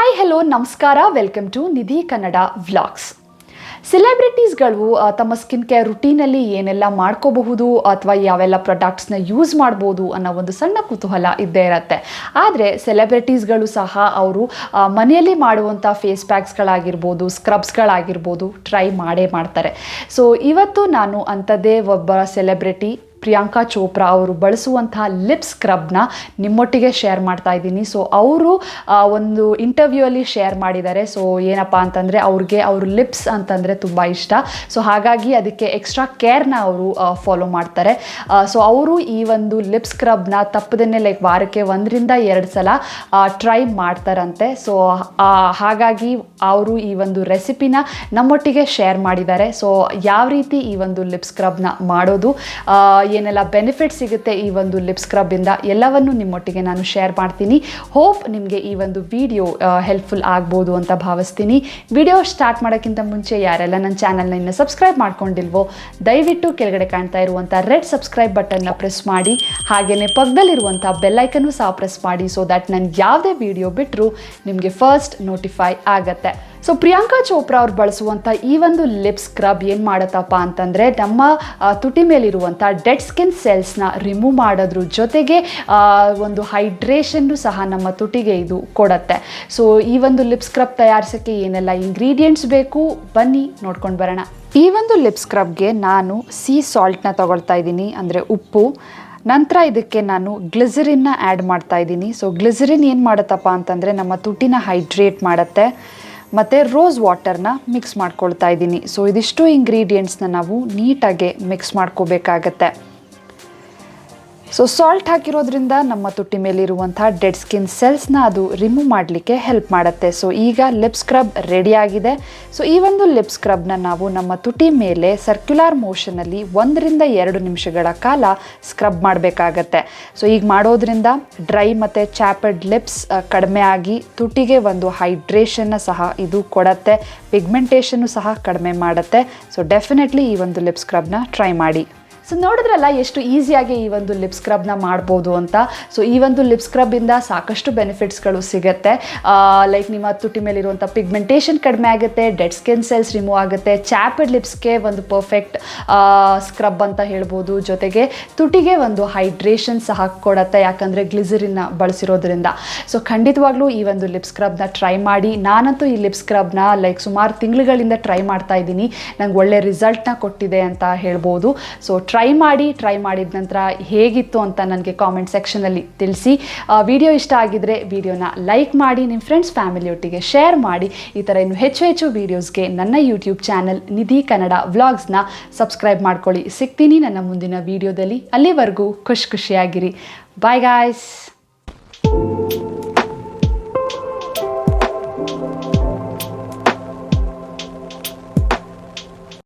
Hi hello ನಮಸ್ಕಾರ welcome to Nidhi Kannada vlogs. ಸೆಲೆಬ್ರಿಟೀಸ್ಗಳು ತಮ್ಮ ಸ್ಕಿನ್ ಕೇರ್ ರುಟೀನಲ್ಲಿ ಏನೆಲ್ಲ ಮಾಡ್ಕೋಬಹುದು ಅಥವಾ ಯಾವೆಲ್ಲ ಪ್ರಾಡಕ್ಟ್ಸ್ನ ಯೂಸ್ ಮಾಡ್ಬೋದು ಅನ್ನೋ ಒಂದು ಸಣ್ಣ ಕುತೂಹಲ ಇದ್ದೇ ಇರುತ್ತೆ. ಆದರೆ ಸೆಲೆಬ್ರಿಟೀಸ್ಗಳು ಸಹ ಅವರು ಮನೆಯಲ್ಲಿ ಮಾಡುವಂಥ ಫೇಸ್ ಪ್ಯಾಕ್ಸ್ಗಳಾಗಿರ್ಬೋದು, ಸ್ಕ್ರಬ್ಸ್ಗಳಾಗಿರ್ಬೋದು ಟ್ರೈ ಮಾಡ್ತಾರೆ. ಸೊ ಇವತ್ತು ನಾನು ಅಂಥದ್ದೇ ಒಬ್ಬ ಸೆಲೆಬ್ರಿಟಿ ಪ್ರಿಯಾಂಕಾ ಚೋಪ್ರಾ ಅವರು ಬಳಸುವಂತಹ ಲಿಪ್ ಸ್ಕ್ರಬ್ನ ನಿಮ್ಮೊಟ್ಟಿಗೆ ಶೇರ್ ಮಾಡ್ತಾ ಇದ್ದೀನಿ. ಸೊ ಅವರು ಒಂದು ಇಂಟರ್ವ್ಯೂ ಶೇರ್ ಮಾಡಿದ್ದಾರೆ. ಸೊ ಏನಪ್ಪ ಅಂತಂದರೆ ಅವ್ರ ಲಿಪ್ಸ್ ಅಂತಂದರೆ ತುಂಬ ಇಷ್ಟ. ಸೊ ಹಾಗಾಗಿ ಅದಕ್ಕೆ ಎಕ್ಸ್ಟ್ರಾ ಕೇರ್ನ ಅವರು ಫಾಲೋ ಮಾಡ್ತಾರೆ. ಸೊ ಅವರು ಈ ಒಂದು ಲಿಪ್ ಸ್ಕ್ರಬ್ನ ತಪ್ಪದೇ ವಾರಕ್ಕೆ 1-2 ಸಲ ಟ್ರೈ ಮಾಡ್ತಾರಂತೆ. ಸೊ ಹಾಗಾಗಿ ಅವರು ಈ ಒಂದು ರೆಸಿಪಿನ ನಮ್ಮೊಟ್ಟಿಗೆ ಶೇರ್ ಮಾಡಿದ್ದಾರೆ. ಸೊ ಯಾವ ರೀತಿ ಈ ಒಂದು ಲಿಪ್ ಸ್ಕ್ರಬ್ನ ಮಾಡೋದು, ಏನೆಲ್ಲ ಬೆನಿಫಿಟ್ ಸಿಗುತ್ತೆ ಈ ಒಂದು ಲಿಪ್ ಸ್ಕ್ರಬ್ಬಿಂದ, ಎಲ್ಲವನ್ನು ನಿಮ್ಮೊಟ್ಟಿಗೆ ನಾನು ಶೇರ್ ಮಾಡ್ತೀನಿ. ಹೋಪ್ ನಿಮಗೆ ಈ ಒಂದು ವಿಡಿಯೋ ಹೆಲ್ಪ್ಫುಲ್ ಆಗ್ಬೋದು ಅಂತ ಭಾವಿಸ್ತೀನಿ. ವಿಡಿಯೋ ಸ್ಟಾರ್ಟ್ ಮಾಡೋಕ್ಕಿಂತ ಮುಂಚೆ ಯಾರೆಲ್ಲ ನನ್ನ ಚಾನಲ್ನ ಇನ್ನು ಸಬ್ಸ್ಕ್ರೈಬ್ ಮಾಡ್ಕೊಂಡಿಲ್ವೋ ದಯವಿಟ್ಟು ಕೆಳಗಡೆ ಕಾಣ್ತಾ ಇರುವಂಥ ರೆಡ್ ಸಬ್ಸ್ಕ್ರೈಬ್ ಬಟನ್ನ ಪ್ರೆಸ್ ಮಾಡಿ, ಹಾಗೆಯೇ ಪಕ್ಕದಲ್ಲಿರುವಂಥ ಬೆಲ್ಲೈಕನ್ನು ಸಹ ಪ್ರೆಸ್ ಮಾಡಿ. ಸೊ ದ್ಯಾಟ್ ನಾನು ಯಾವುದೇ ವಿಡಿಯೋ ಬಿಟ್ಟರು ನಿಮಗೆ ಫಸ್ಟ್ ನೋಟಿಫೈ ಆಗುತ್ತೆ. ಸೊ ಪ್ರಿಯಾಂಕಾ ಚೋಪ್ರಾ ಅವ್ರು ಬಳಸುವಂಥ ಈ ಒಂದು ಲಿಪ್ ಸ್ಕ್ರಬ್ ಏನು ಮಾಡುತ್ತಪ್ಪ ಅಂತಂದರೆ ನಮ್ಮ ತುಟಿ ಮೇಲಿರುವಂಥ ಡೆಡ್ ಸ್ಕಿನ್ ಸೆಲ್ಸ್ನ ರಿಮೂವ್ ಮಾಡೋದ್ರ ಜೊತೆಗೆ ಒಂದು ಹೈಡ್ರೇಷನ್ನು ಸಹ ನಮ್ಮ ತುಟಿಗೆ ಇದು ಕೊಡುತ್ತೆ. ಸೊ ಈ ಒಂದು ಲಿಪ್ ಸ್ಕ್ರಬ್ ತಯಾರಿಸೋಕ್ಕೆ ಏನೆಲ್ಲ ಇಂಗ್ರೀಡಿಯೆಂಟ್ಸ್ ಬೇಕು ಬನ್ನಿ ನೋಡ್ಕೊಂಡು ಬರೋಣ. ಈ ಒಂದು ಲಿಪ್ ಸ್ಕ್ರಬ್ಗೆ ನಾನು ಸೀ ಸಾಲ್ಟ್ನ ತಗೊಳ್ತಾ ಇದ್ದೀನಿ, ಅಂದರೆ ಉಪ್ಪು. ನಂತರ ಇದಕ್ಕೆ ನಾನು ಗ್ಲಿಸರಿನ್ನ ಆ್ಯಡ್ ಮಾಡ್ತಾ ಇದ್ದೀನಿ. ಸೊ ಗ್ಲಿಸರಿನ್ ಏನು ಮಾಡುತ್ತಪ್ಪ ಅಂತಂದರೆ ನಮ್ಮ ತುಟಿನ ಹೈಡ್ರೇಟ್ ಮಾಡುತ್ತೆ. ಮತ್ತು ರೋಸ್ ವಾಟರ್ನ ಮಿಕ್ಸ್ ಮಾಡ್ಕೊಳ್ತಾ ಇದ್ದೀನಿ. ಸೊ ಇದಿಷ್ಟು ಇಂಗ್ರೀಡಿಯೆಂಟ್ಸ್ನ ನಾವು ನೀಟಾಗಿ ಮಿಕ್ಸ್ ಮಾಡ್ಕೋಬೇಕಾಗತ್ತೆ. ಸೊ ಸಾಲ್ಟ್ ಹಾಕಿರೋದ್ರಿಂದ ನಮ್ಮ ತುಟಿ ಮೇಲಿರುವಂಥ ಡೆಡ್ ಸ್ಕಿನ್ ಸೆಲ್ಸ್ನ ಅದು ರಿಮೂವ್ ಮಾಡಲಿಕ್ಕೆ ಹೆಲ್ಪ್ ಮಾಡುತ್ತೆ. ಸೊ ಈಗ ಲಿಪ್ ಸ್ಕ್ರಬ್ ರೆಡಿಯಾಗಿದೆ. ಸೊ ಈ ಒಂದು ಲಿಪ್ ಸ್ಕ್ರಬ್ನ ನಾವು ನಮ್ಮ ತುಟಿ ಮೇಲೆ ಸರ್ಕ್ಯುಲರ್ ಮೋಷನಲ್ಲಿ 1-2 ನಿಮಿಷಗಳ ಕಾಲ ಸ್ಕ್ರಬ್ ಮಾಡಬೇಕಾಗತ್ತೆ. ಸೊ ಈಗ ಮಾಡೋದ್ರಿಂದ ಡ್ರೈ ಮತ್ತು ಚಾಪಡ್ ಲಿಪ್ಸ್ ಕಡಿಮೆ ಆಗಿ ತುಟಿಗೆ ಒಂದು ಹೈಡ್ರೇಷನ್ನ ಸಹ ಇದು ಕೊಡುತ್ತೆ, ಪಿಗ್ಮೆಂಟೇಷನ್ನು ಸಹ ಕಡಿಮೆ ಮಾಡುತ್ತೆ. ಸೊ ಡೆಫಿನೆಟ್ಲಿ ಈ ಒಂದು ಲಿಪ್ ಸ್ಕ್ರಬ್ನ ಟ್ರೈ ಮಾಡಿ. ಸೊ ನೋಡಿದ್ರಲ್ಲ ಎಷ್ಟು ಈಸಿಯಾಗಿ ಈ ಒಂದು ಲಿಪ್ ಸ್ಕ್ರಬ್ನ ಮಾಡ್ಬೋದು ಅಂತ. ಸೊ ಈ ಒಂದು ಲಿಪ್ ಸ್ಕ್ರಬ್ಬಿಂದ ಸಾಕಷ್ಟು ಬೆನಿಫಿಟ್ಸ್ಗಳು ಸಿಗುತ್ತೆ. ಲೈಕ್ ನಿಮ್ಮ ತುಟಿ ಮೇಲಿರುವಂಥ ಪಿಗ್ಮೆಂಟೇಷನ್ ಕಡಿಮೆ ಆಗುತ್ತೆ, ಡೆಡ್ ಸ್ಕಿನ್ ಸೆಲ್ಸ್ ರಿಮೂವ್ ಆಗುತ್ತೆ, ಚಾಪಡ್ ಲಿಪ್ಸ್ಗೆ ಒಂದು ಪರ್ಫೆಕ್ಟ್ ಸ್ಕ್ರಬ್ ಅಂತ ಹೇಳ್ಬೋದು. ಜೊತೆಗೆ ತುಟಿಗೆ ಒಂದು ಹೈಡ್ರೇಷನ್ ಸಹ ಕೊಡುತ್ತೆ, ಯಾಕಂದರೆ ಗ್ಲಿಸರಿನ್ನ ಬಳಸಿರೋದ್ರಿಂದ. ಸೊ ಖಂಡಿತವಾಗ್ಲೂ ಈ ಒಂದು ಲಿಪ್ ಸ್ಕ್ರಬ್ನ ಟ್ರೈ ಮಾಡಿ. ನಾನಂತೂ ಈ ಲಿಪ್ ಸ್ಕ್ರಬ್ನ ಸುಮಾರು ತಿಂಗಳುಗಳಿಂದ ಟ್ರೈ ಮಾಡ್ತಾ ಇದ್ದೀನಿ. ನಂಗೆ ಒಳ್ಳೆ ರಿಸಲ್ಟ್ನ ಕೊಟ್ಟಿದೆ ಅಂತ ಹೇಳ್ಬೋದು. ಸೊ ಟ್ರೈ ಮಾಡಿದ ನಂತರ ಹೇಗಿತ್ತು ಅಂತ ನನಗೆ ಕಾಮೆಂಟ್ ಸೆಕ್ಷನಲ್ಲಿ ತಿಳಿಸಿ. ವಿಡಿಯೋ ಇಷ್ಟ ಆಗಿದ್ರೆ ವಿಡಿಯೋನ ಲೈಕ್ ಮಾಡಿ, ನಿಮ್ಮ ಫ್ರೆಂಡ್ಸ್ ಫ್ಯಾಮಿಲಿಯೊಟ್ಟಿಗೆ ಶೇರ್ ಮಾಡಿ. ಈ ಥರ ಇನ್ನು ಹೆಚ್ಚು ವೀಡಿಯೋಸ್ಗೆ ನನ್ನ ಯೂಟ್ಯೂಬ್ ಚಾನಲ್ ನಿಧಿ ಕನ್ನಡ ವ್ಲಾಗ್ಸ್ನ ಸಬ್ಸ್ಕ್ರೈಬ್ ಮಾಡ್ಕೊಳ್ಳಿ. ಸಿಗ್ತೀನಿ ನನ್ನ ಮುಂದಿನ ವಿಡಿಯೋದಲ್ಲಿ. ಅಲ್ಲಿವರೆಗೂ ಖುಷಿಯಾಗಿರಿ. Bye guys.